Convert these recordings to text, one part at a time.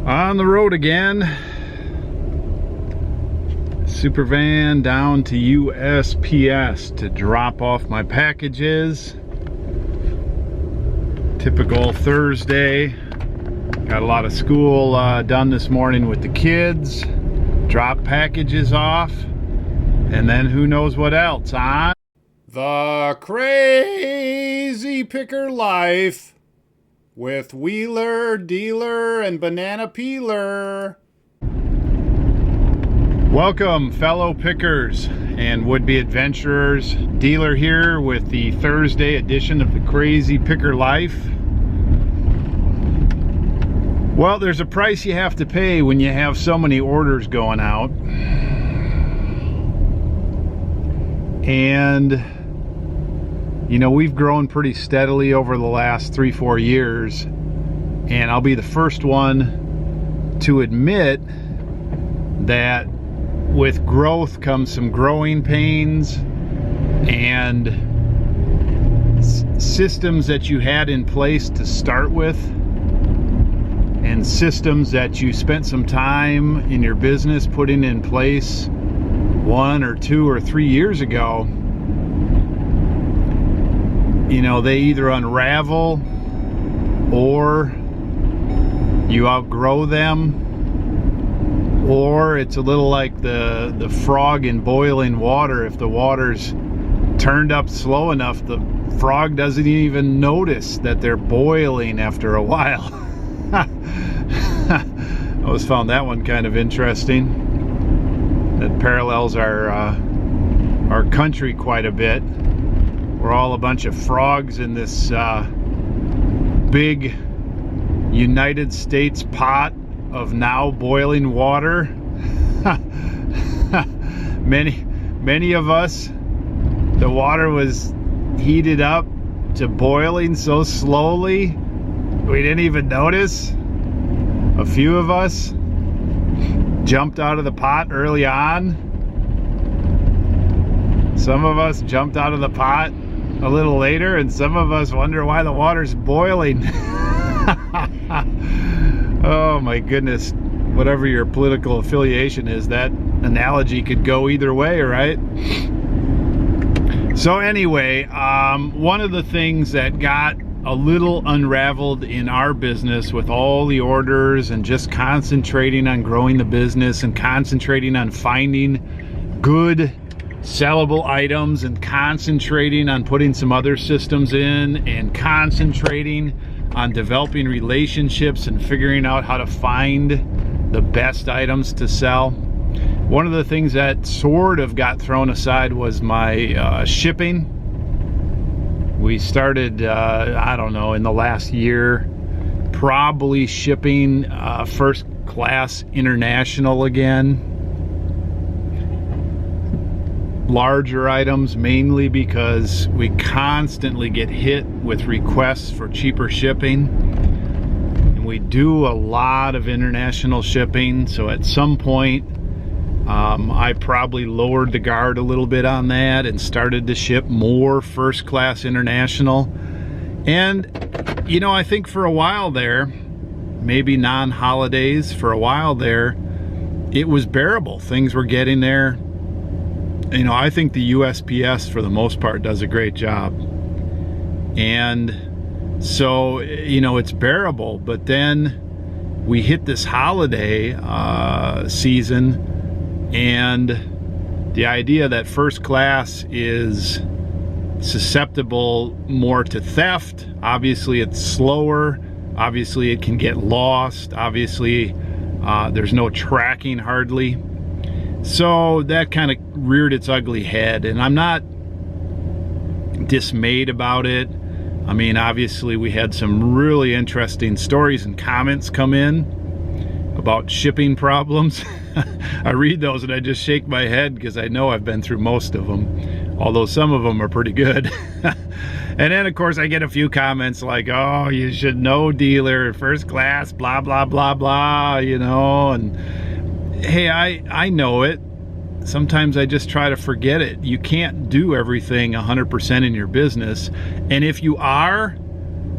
On the road again. Super van down to USPS to drop off my packages. Typical Thursday. Got a lot of school done this morning with the kids. Drop packages off. And then who knows what else, huh? The Crazy Picker Life with Wheeler, Dealer, and Banana Peeler. Welcome, fellow pickers and would-be adventurers. Dealer here with the Thursday edition of the Crazy Picker Life. Well, there's a price you have to pay when you have so many orders going out. And, you know, we've grown pretty steadily over the last 3-4 years. And I'll be the first one to admit that with growth comes some growing pains and systems that you had in place to start with and systems that you spent some time in your business putting in place 1 or 2 or 3 years ago. You know, they either unravel or you outgrow them, or it's a little like the frog in boiling water. If the water's turned up slow enough, the frog doesn't even notice that they're boiling after a while. I always found that one kind of interesting. That parallels our country quite a bit. We're all a bunch of frogs in this big United States pot of now boiling water. many of us, the water was heated up to boiling so slowly we didn't even notice. A few of us jumped out of the pot early on. Some of us jumped out of the pot a little later, and some of us wonder why the water's boiling. Oh my goodness, whatever your political affiliation is, that analogy could go either way, right? So anyway, one of the things that got a little unraveled in our business with all the orders and just concentrating on growing the business and concentrating on finding good sellable items and concentrating on putting some other systems in and concentrating on developing relationships and figuring out how to find the best items to sell. One of the things that sort of got thrown aside was my shipping. We started, I don't know, in the last year, probably shipping first class international again. Larger items, mainly because we constantly get hit with requests for cheaper shipping, and we do a lot of international shipping. So at some point I probably lowered the guard a little bit on that and started to ship more first class international. And you know, I think for a while there, maybe non-holidays, for a while there it was bearable. Things were getting there. You know, I think the USPS for the most part does a great job. And so, you know, it's bearable. But then we hit this holiday season, and the idea that first class is susceptible more to theft. Obviously, it's slower. Obviously, it can get lost. Obviously, there's no tracking hardly. So that kind of reared its ugly head, and I'm not dismayed about it. I mean, obviously we had some really interesting stories and comments come in about shipping problems. I read those and I just shake my head because I know I've been through most of them, although some of them are pretty good. And then of course I get a few comments like, oh, you should know, dealer, first class, blah blah blah blah, you know. And hey, I know it. Sometimes I just try to forget it. You can't do everything 100% in your business. And if you are,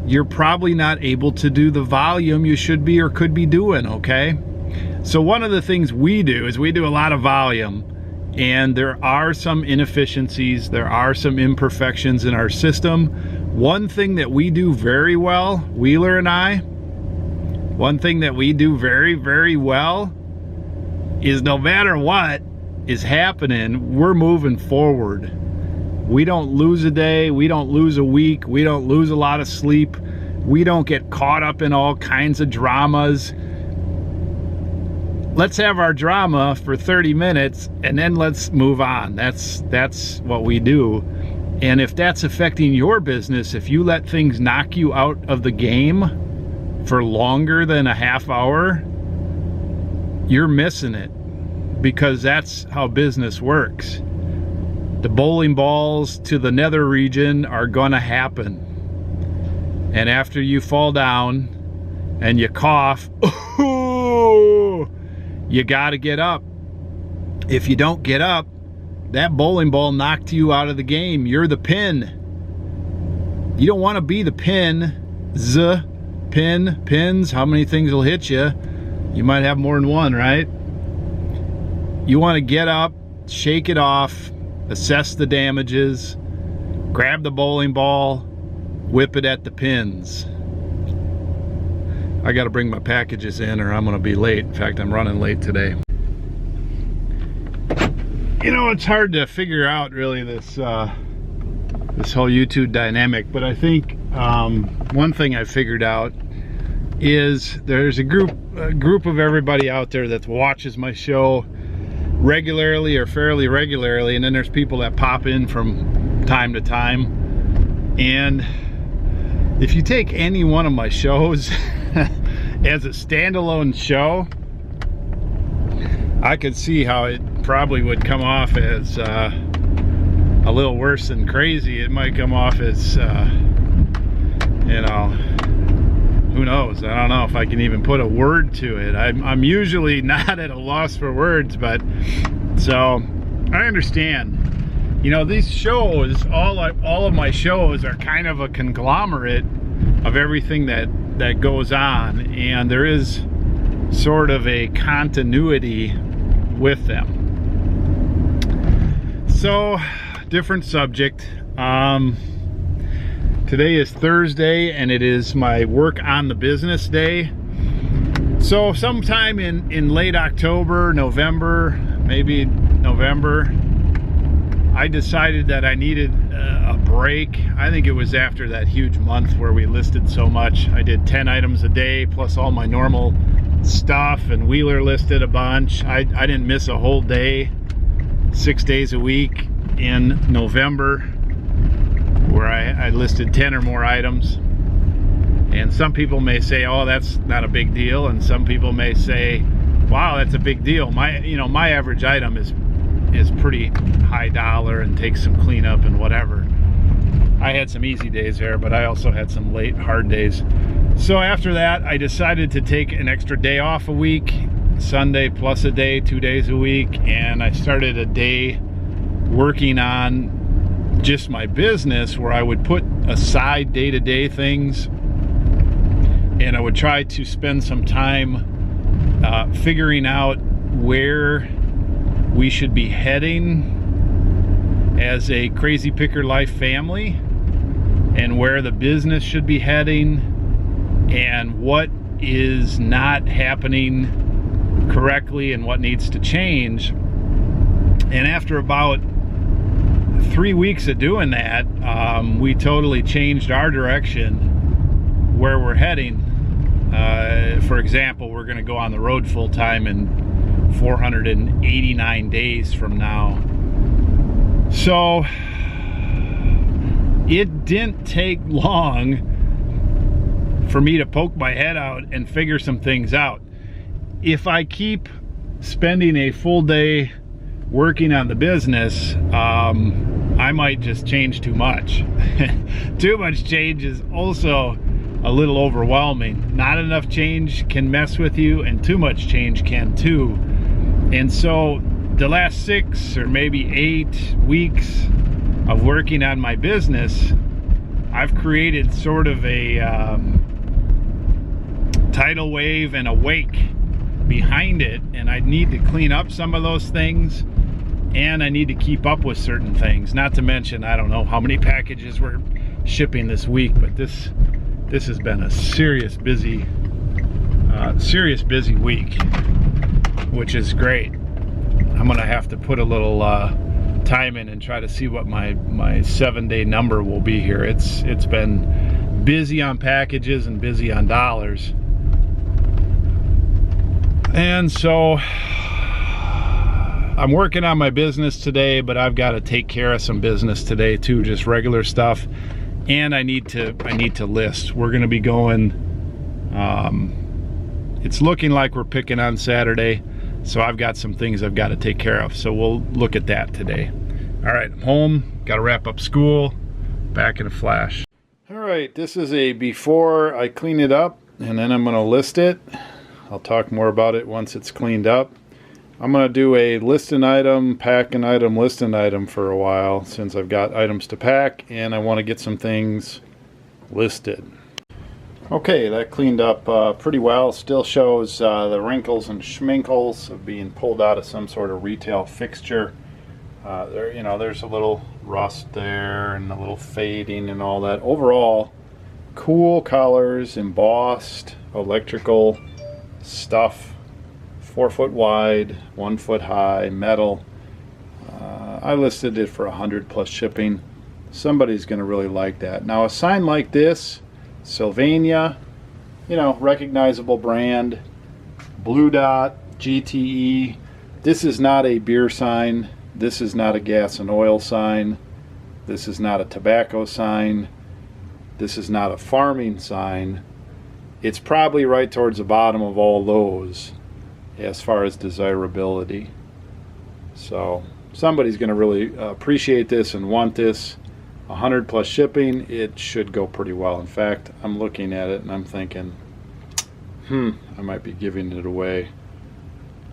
you're probably not able to do the volume you should be or could be doing, okay? So one of the things we do is we do a lot of volume, and there are some inefficiencies, there are some imperfections in our system. One thing that we do very well, Wheeler and I, one thing that we do very, very well is no matter what is happening, we're moving forward. We don't lose a day, we don't lose a week, we don't lose a lot of sleep, we don't get caught up in all kinds of dramas. Let's have our drama for 30 minutes and then let's move on. That's what we do. And if that's affecting your business, if you let things knock you out of the game for longer than a half hour, you're missing it, because that's how business works. The bowling balls to the nether region are gonna happen. And after you fall down and you cough, you gotta get up. If you don't get up, that bowling ball knocked you out of the game. You're the pin. You don't wanna be the pin. Pins, how many things will hit you? You might have more than one, right? You wanna get up, shake it off, assess the damages, grab the bowling ball, whip it at the pins. I gotta bring my packages in or I'm gonna be late. In fact, I'm running late today. You know, it's hard to figure out really this this whole YouTube dynamic, but I think one thing I figured out is there's a group of everybody out there that watches my show regularly or fairly regularly, and then there's people that pop in from time to time. And if you take any one of my shows as a standalone show, I could see how it probably would come off as a little worse than crazy. It might come off as you know, who knows? I don't know if I can even put a word to it. I'm usually not at a loss for words, but so I understand. You know, these shows, all of my shows are kind of a conglomerate of everything that goes on, and there is sort of a continuity with them. So, different subject. Today is Thursday and it is my work on the business day. So sometime in late October, November, maybe November, I decided that I needed a break. I think it was after that huge month where we listed so much. I did 10 items a day plus all my normal stuff, and Wheeler listed a bunch. I didn't miss a whole day, 6 days a week in November, where I listed 10 or more items. And some people may say, oh, that's not a big deal, and some people may say, wow, that's a big deal. My average item is pretty high dollar and takes some cleanup and whatever. I had some easy days there, but I also had some late hard days. So after that, I decided to take an extra day off a week, Sunday plus a day, 2 days a week, and I started a day working on just my business, where I would put aside day-to-day things, and I would try to spend some time figuring out where we should be heading as a Crazy Picker Life family, and where the business should be heading, and what is not happening correctly and what needs to change. And after about 3 weeks of doing that, we totally changed our direction, where we're heading. For example, we're going to go on the road full time in 489 days from now. So it didn't take long for me to poke my head out and figure some things out. If I keep spending a full day working on the business, I might just change too much. Too much change is also a little overwhelming. Not enough change can mess with you, and too much change can too. And so the last 6 or maybe 8 weeks of working on my business, I've created sort of a tidal wave and a wake behind it, and I need to clean up some of those things, and I need to keep up with certain things. Not to mention, I don't know how many packages we're shipping this week, but this has been a serious busy week, which is great. I'm gonna have to put a little time in and try to see what my 7-day number will be here. It's been busy on packages and busy on dollars, and so I'm working on my business today, but I've got to take care of some business today too, just regular stuff, and I need to list. We're gonna be going, it's looking like we're picking on Saturday, so I've got some things I've got to take care of, so we'll look at that today. All right, I'm home, got to wrap up school, back in a flash. All right, this is a before I clean it up, and then I'm going to list it. I'll talk more about it once it's cleaned up. I'm going to do a list an item, pack an item, list an item for a while, since I've got items to pack and I want to get some things listed. Okay, that cleaned up pretty well. Still shows the wrinkles and schminkles of being pulled out of some sort of retail fixture. There's a little rust there and a little fading and all that. Overall, cool colors, embossed electrical stuff, 4 foot wide, 1 foot high, metal. I listed it for $100 plus shipping. Somebody's going to really like that. Now, a sign like this, Sylvania, recognizable brand, Blue Dot, GTE. This is not a beer sign. This is not a gas and oil sign. This is not a tobacco sign. This is not a farming sign. It's probably right towards the bottom of all those as far as desirability. So somebody's going to really appreciate this and want this. 100 plus shipping, it should go pretty well. In fact, I'm looking at it and I'm thinking, I might be giving it away.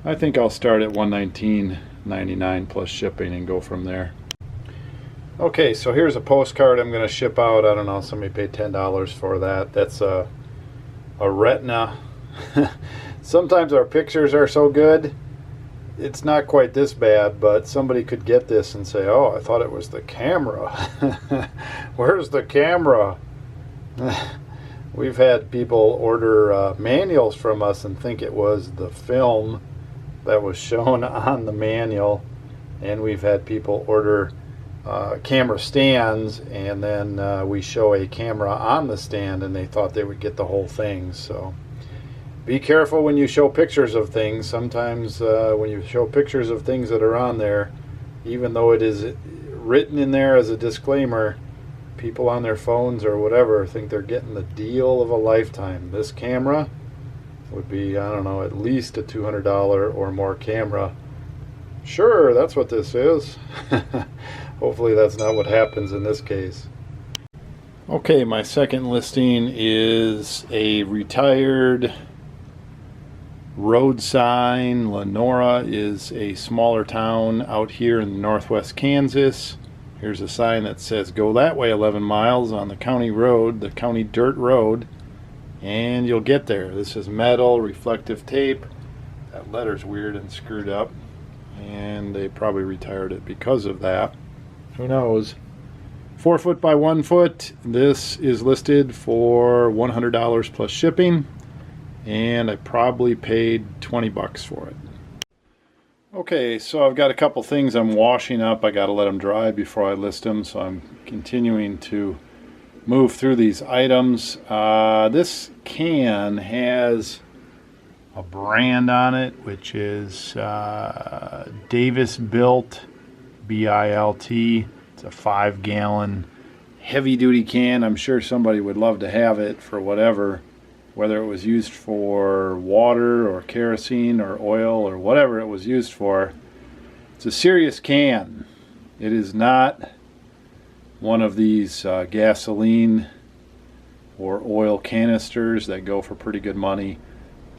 I think I'll start at $119.99 plus shipping and go from there. Okay, so here's a postcard I'm going to ship out. I don't know, somebody paid $10 for that. That's a retina. Sometimes our pictures are so good, it's not quite this bad, but somebody could get this and say, oh, I thought it was the camera. Where's the camera? We've had people order manuals from us and think it was the film that was shown on the manual, and we've had people order camera stands, and then we show a camera on the stand and they thought they would get the whole thing. So be careful when you show pictures of things. Sometimes when you show pictures of things that are on there, even though it is written in there as a disclaimer, people on their phones or whatever think they're getting the deal of a lifetime. This camera would be, I don't know, at least a $200 or more camera. Sure, that's what this is. Hopefully that's not what happens in this case. Okay, my second listing is a retired road sign. Lenora is a smaller town out here in northwest Kansas. Here's a sign that says go that way 11 miles on the county road, the county dirt road, and you'll get there. This is metal, reflective tape. That letter's weird and screwed up, and they probably retired it because of that. Who knows? 4 foot by 1 foot. This is listed for $100 plus shipping, and I probably paid 20 bucks for it. Okay, so I've got a couple things I'm washing up. I got to let them dry before I list them, so I'm continuing to move through these items. This can has a brand on it, which is Davis Built, B-I-L-T. It's a 5-gallon heavy-duty can. I'm sure somebody would love to have it for whatever, whether it was used for water or kerosene or oil or whatever it was used for. It's a serious can. It is not one of these gasoline or oil canisters that go for pretty good money.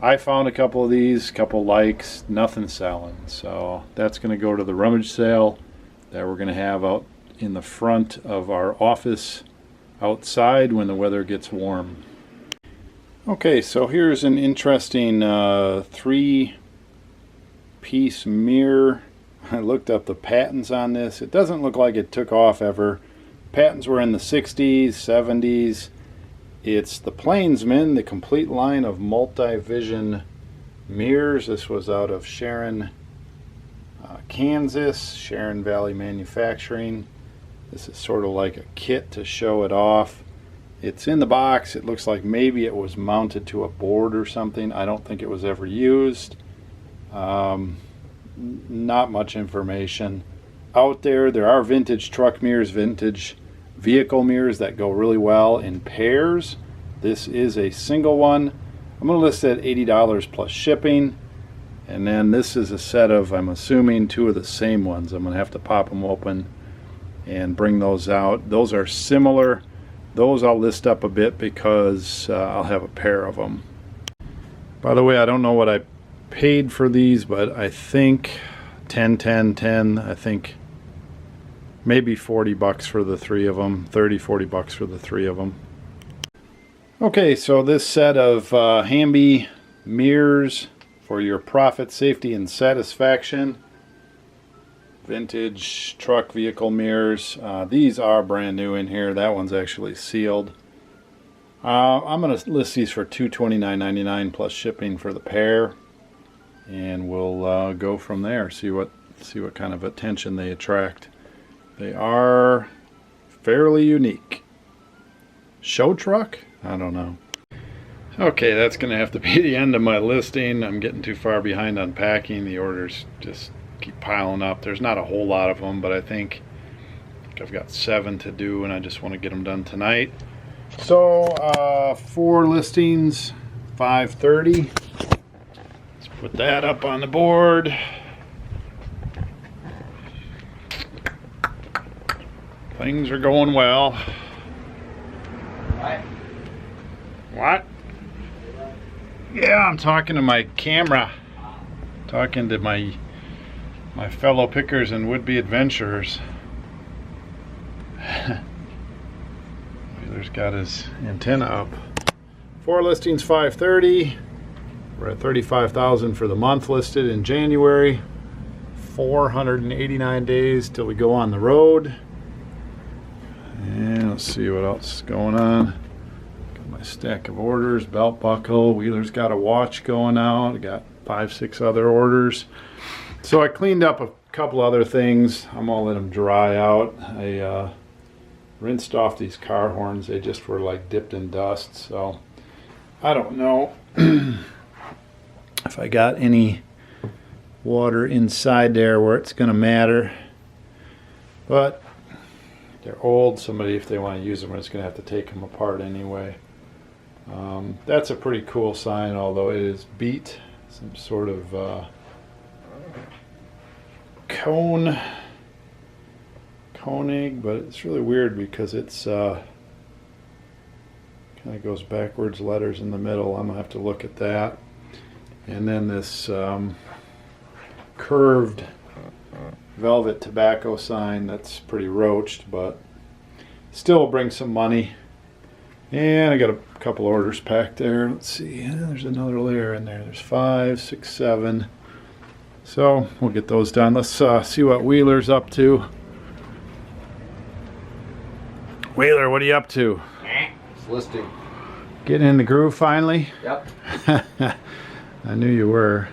I found a couple of these, couple likes, nothing selling. So that's going to go to the rummage sale that we're going to have out in the front of our office outside when the weather gets warm. Okay, so here's an interesting 3-piece mirror. I looked up the patents on this. It doesn't look like it took off ever. Patents were in the 60s, 70s. It's the Plainsman, the complete line of multi-vision mirrors. This was out of Sharon, Kansas, Sharon Valley Manufacturing. This is sort of like a kit to show it off. It's in the box. It looks like maybe it was mounted to a board or something. I don't think it was ever used. Not much information out there. There are vintage truck mirrors, vintage vehicle mirrors that go really well in pairs. This is a single one. I'm going to list it at $80 plus shipping. And then this is a set of, I'm assuming, 2 of the same ones. I'm going to have to pop them open and bring those out. Those are similar. Those I'll list up a bit because I'll have a pair of them. By the way, I don't know what I paid for these, but I think 10, 10, 10. I think maybe 40 bucks for the 3 of them. 30, 40 bucks for the 3 of them. Okay, so this set of Hamby mirrors for your profit, safety, and satisfaction. Vintage truck vehicle mirrors. These are brand new in here. That one's actually sealed. I'm going to list these for $229.99 plus shipping for the pair, and we'll go from there. See what kind of attention they attract. They are fairly unique. Show truck? I don't know. Okay, that's going to have to be the end of my listing. I'm getting too far behind on packing. The orders just keep piling up. There's not a whole lot of them, but I think I've got 7 to do, and I just want to get them done tonight. So 4 listings, $530. Let's put that up on the board. Things are going well. What? Yeah, I'm talking to my camera. Talking to my fellow pickers and would-be adventurers. Wheeler's got his antenna up. 4 listings, $530. We're at $35,000 for the month listed in January. 489 days till we go on the road. And let's see what else is going on. Got my stack of orders, belt buckle. Wheeler's got a watch going out. I got 5, 6 other orders. So I cleaned up a couple other things. I'm gonna let them dry out. I rinsed off these car horns. They just were like dipped in dust. So I don't know if I got any water inside there where it's gonna matter. But they're old. Somebody, if they want to use them, is going to have to take them apart anyway. That's a pretty cool sign, although it is beat. Some sort of Koenig, but it's really weird because it's kind of goes backwards, letters in the middle. I'm going to have to look at that. And then this curved velvet tobacco sign that's pretty roached, but still brings some money. And I got a couple orders packed there. Let's see, there's another layer in there. There's 5, 6, 7. So we'll get those done. Let's see what Wheeler's up to. Wheeler, what are you up to? It's listing. Getting in the groove finally? Yep. I knew you were.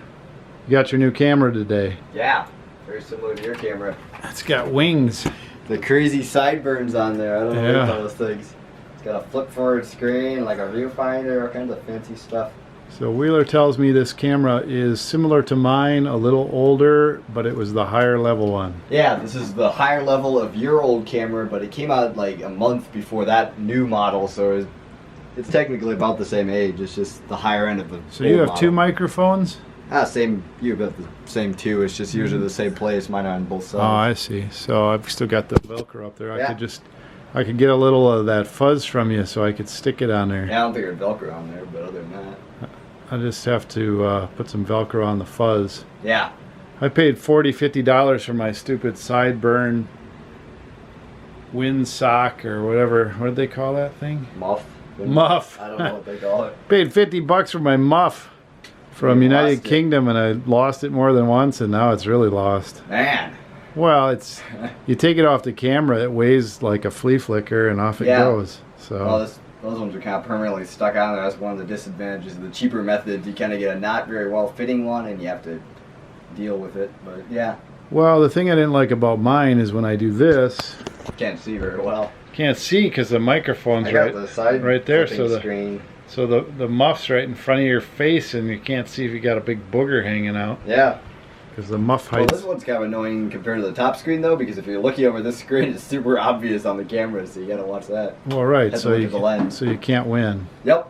You got your new camera today. Yeah. Very similar to your camera. It's got wings. The crazy sideburns on there. I don't know what Yeah. to call those things. It's got a flip forward screen, like a viewfinder, all kinds of fancy stuff. So Wheeler tells me this camera is similar to mine, a little older, but it was the higher level one. Yeah, this is the higher level of your old camera, but it came out like a month before that new model, so it's technically about the same age. It's just the higher end of the So you have model. 2 microphones? Same. You have the same 2. It's just usually the same place. Mine are on both sides. Oh, I see. So I've still got the Velcro up there. Yeah. I could get a little of that fuzz from you so I could stick it on there. Yeah, I don't think there's Velcro on there, but other than that. I just have to put some Velcro on the fuzz. Yeah. I paid $40, $50 for my stupid sideburn windsock or whatever. What did they call that thing? Muff. Muff. I don't know what they call it. Paid $50 for my muff from You United lost it. Kingdom, and I lost it more than once, and now it's really lost. Man. Well, it's you take it off the camera, it weighs like a flea flicker, and off it goes. So. Well, those ones are kind of permanently stuck on there. That's one of the disadvantages of the cheaper methods. You kind of get a not very well fitting one, and you have to deal with it. But yeah. Well, the thing I didn't like about mine is when I do this, Can't see very well. can't see because the microphone's I got the side right there, flipping so screen. the muff's right in front of your face, and you can't see if you got a big booger hanging out Yeah. because the muff Well, height. this one's kind of annoying compared to the top screen though, because if you're looking over this screen, it's super obvious on the camera, so you gotta watch that. Well, right, Has to so look at the lens. you can't win. Yep.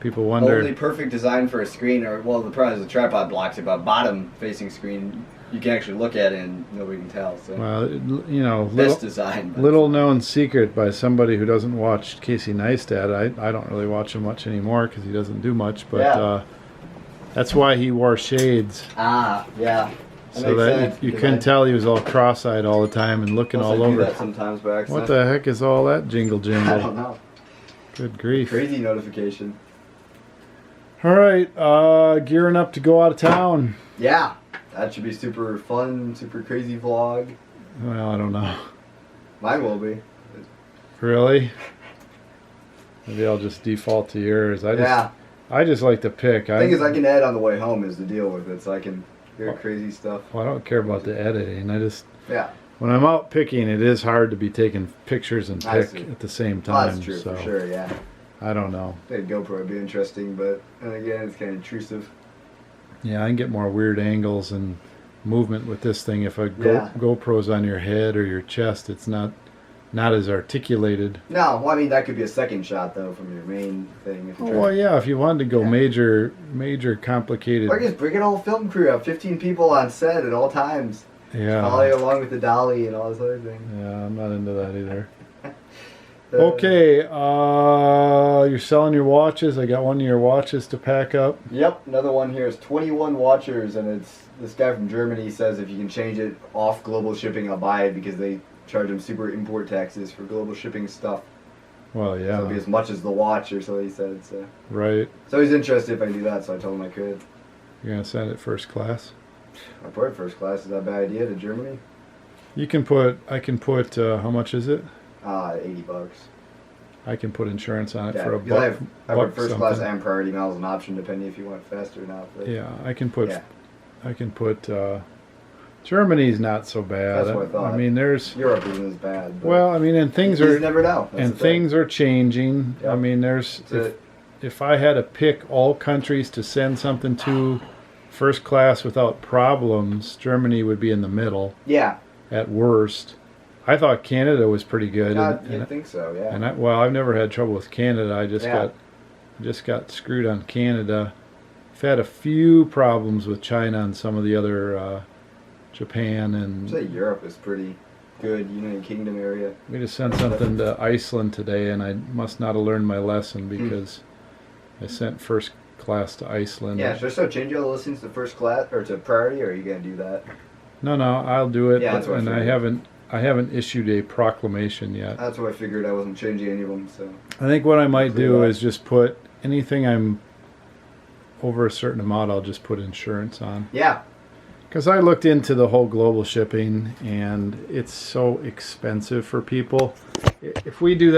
People wonder. Only perfect design for a screen, or well, the problem is the tripod blocks it, but bottom-facing screen, you can actually look at it and nobody can tell. So Well, you know, best design. but- little known secret by somebody who doesn't watch Casey Neistat. I don't really watch him much anymore because he doesn't do much, but Yeah. that's why he wore shades. Ah, yeah. So makes that sense, you because couldn't I- tell he was all cross-eyed all the time and looking plus all I do over. that sometimes by accident. What the heck is all that jingle I jingle? don't know. Good grief. Crazy notification. All right, gearing up to go out of town. Yeah, that should be super fun, super crazy vlog. Well, I don't know. Mine will be. Really? Maybe I'll just default to yours. Yeah. I just like to pick. The thing is, I can add on the way home is the deal with it, so I can hear crazy stuff. Well, I don't care about the editing. I just Yeah. when I'm out picking, it is hard to be taking pictures and I pick see. at the same Oh, time. that's true so for sure. Yeah. I don't know. I think GoPro would be interesting, but then again, it's kind of intrusive. Yeah, I can get more weird angles and movement with this thing. If a Yeah. GoPro's on your head or your chest, it's not as articulated. No, well, I mean that could be a second shot though from your main thing. If you're Well, yeah, if you wanted to go Yeah. major complicated. Or just bring an whole film crew up, 15 people on set at all times. Yeah. Follow along with the dolly and all this other thing. Yeah, I'm not into that either. Uh, Okay, you're selling your watches. I got one of your watches to pack up. Yep, another one here is 21 watchers, and it's this guy from Germany says if you can change it off global shipping, I'll buy it because they charge him super import taxes for global shipping stuff. Well, So yeah, it'll be as much as the watch, or so he said. right. So he's interested if I do that, so I told him I could. You're gonna send it first class. I put it first class. Is that a bad idea to Germany? You can put. I can put. How much is it? $80. I can put insurance on it Yeah, for a because I buck. put buck first class something. and priority miles an option depending if you want it faster or not. But Yeah, I can put. Yeah. I can put. Germany's not so bad. That's what I thought. mean, there's. Europe isn't as bad. But Well, I mean, and things you are. just never know. That's And the thing. things are changing. I Yep. mean, there's. That's it. If I had to pick all countries to send something to first class without problems, Germany would be in the middle Yeah, at worst. I thought Canada was pretty good. I and think so. Yeah. I've never had trouble with Canada. I Yeah. just got screwed on Canada. I've had a few problems with China and some of the other Japan, I'd and say Europe is pretty good. United Kingdom area. we just sent something to Iceland today, and I must not have learned my lesson because I sent first class to Iceland. Yeah, so change all the listings to first class or to priority, or are you gonna do that? No, I'll do it. Yeah, that's what I and figured. I haven't issued a proclamation yet. That's what I figured. I wasn't changing any of them. So I think what I might do that. is just put anything I'm over a certain amount, I'll just put insurance on. yeah, Because I looked into the whole global shipping, and it's so expensive for people. If we do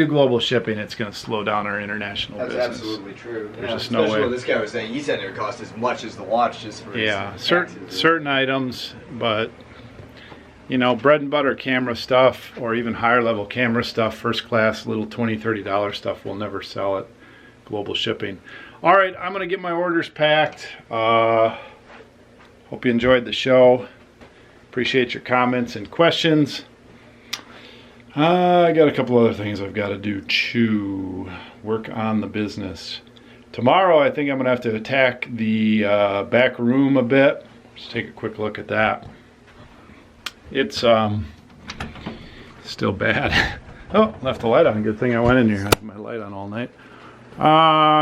global shipping, it's going to slow down our international that's business. absolutely true. There's just no way. What this guy was saying, he said it would cost as much as the watch just for Yeah, his certain taxes. certain items, but bread and butter camera stuff, or even higher level camera stuff, first class, little $20-$30 stuff, we'll never sell at global shipping. All right, I'm gonna get my orders packed. Hope you enjoyed the show. Appreciate your comments and questions. I got a couple other things I've got to do to work on the business. Tomorrow, I think I'm gonna have to attack the back room a bit. Let's take a quick look at that. It's still bad. Oh, left the light on. Good thing I went in here. I had my light on all night.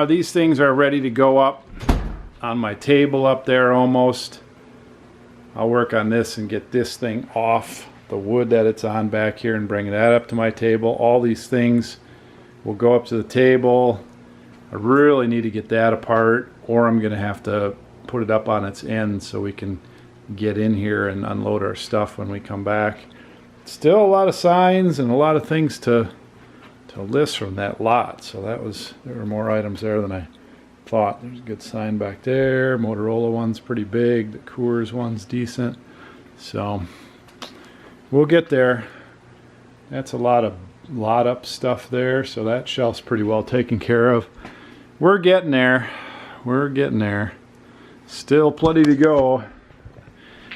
These things are ready to go up on my table up there almost. I'll work on this and get this thing off the wood that it's on back here and bring that up to my table. All these things will go up to the table. I really need to get that apart, or I'm gonna have to put it up on its end so we can get in here and unload our stuff when we come back. Still a lot of signs and a lot of things to list from that lot. So there were more items there than I thought. There's a good sign back there. Motorola one's pretty big. The Coors one's decent. So we'll get there. That's a lot up stuff there. So that shelf's pretty well taken care of. We're getting there. We're getting there. Still plenty to go.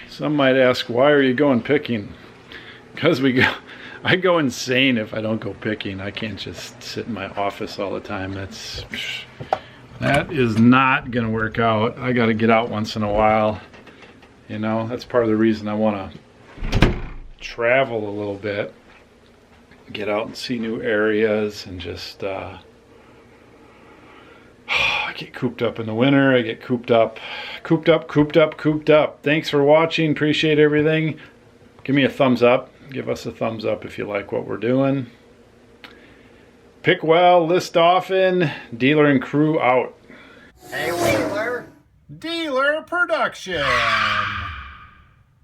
Some might ask, why are you going picking? Because I go insane if I don't go picking. I can't just sit in my office all the time. That is not gonna work out. I gotta get out once in a while. You know, that's part of the reason I wanna travel a little bit. Get out and see new areas and just I get cooped up in the winter. I get cooped up. Thanks for watching. Appreciate everything. Give me a thumbs up. Give us a thumbs up if you like what we're doing. Pick well, list often. Dealer and crew out. Hey, Wheeler. Dealer Production.